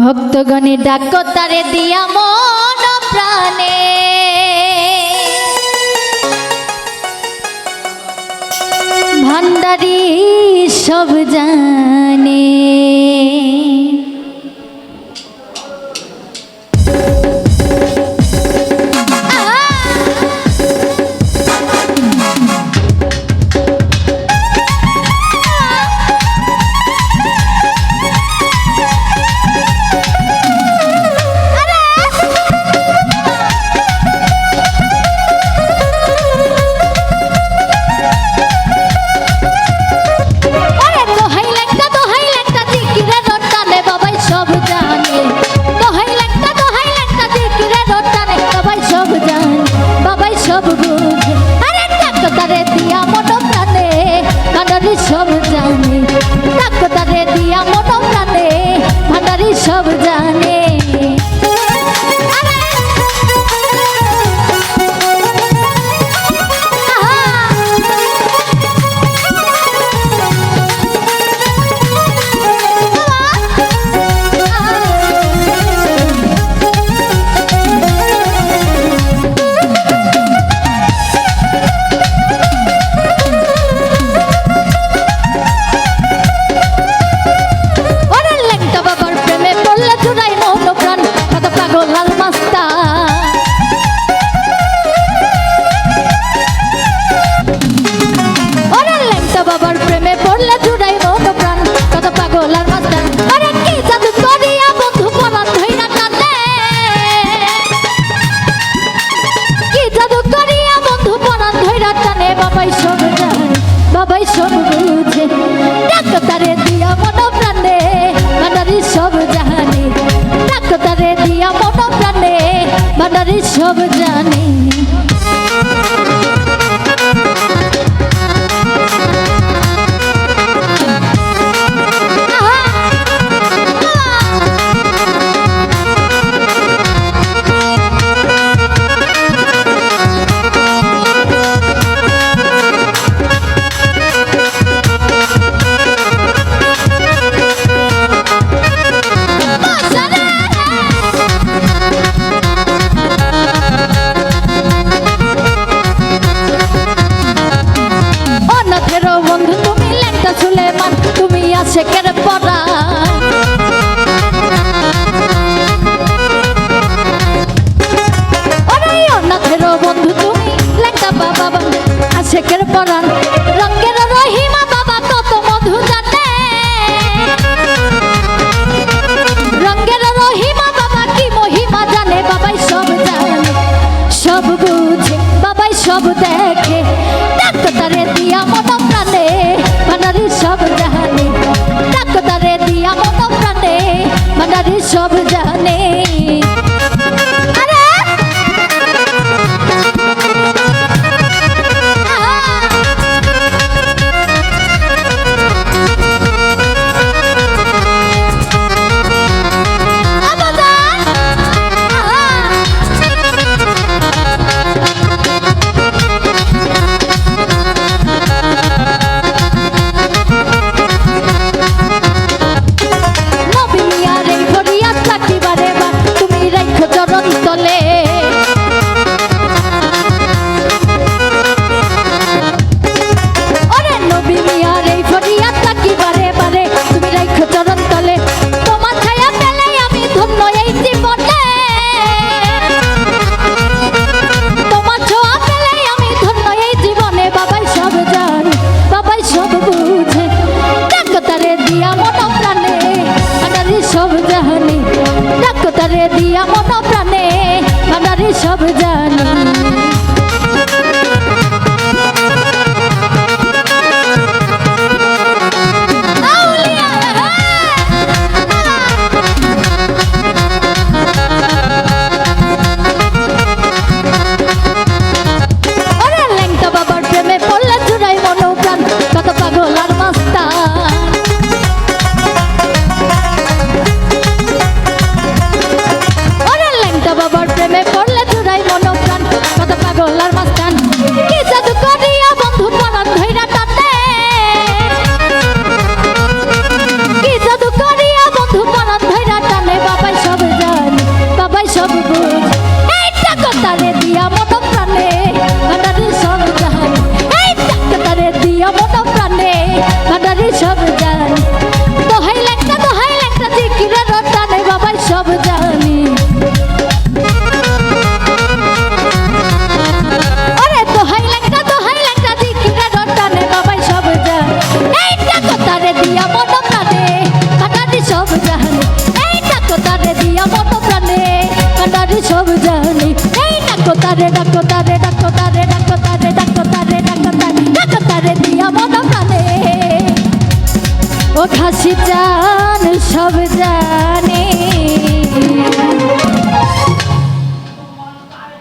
ভক্তগণে ডাকো তারে দিয়া মন প্রাণে, ভান্ডারি সব জানে। সব জানে ডাকো তারে দিয়া মন প্রাণে, ভান্ডারি সব জানে। বাবাই সব বুঝে ডাকো তারে দিয়া মন প্রাণে, ভান্ডারি সব জানে ডাকো তারে দিয়া মন প্রাণে, ভান্ডারি সব জানে। তুমি আশেকের পরা অনাথের বন্ধু, তুমি লেখা বাবা আশেকের পরাণ, রঙের রহিমা বাবা কত মধু জানে, রঙের রহিমা বাবা কি মহিমা জানে, বাবাই সব জানে সব বুঝে বাবাই সব দেখে ডাকো তারে দিয়া মন প্রাণে, ভান্ডারি সব জানে ডাকো তারে দিয়া মন প্রাণে, ভান্ডারি সব জানে। ডাকো তারে দিয়া মন প্রাণে, ভান্ডারি সব জানে। বাবার প্রেমে পড়লে চুরাই মন প্রাণ, কত পাগল আর মাস্তা তারে ডাকো তারে ডাকো তারে ডাকো তারে ডাকো তারে ডাকো তারে ডাকো তারে দিয়া মন প্রাণে ও খাসি জান সব জান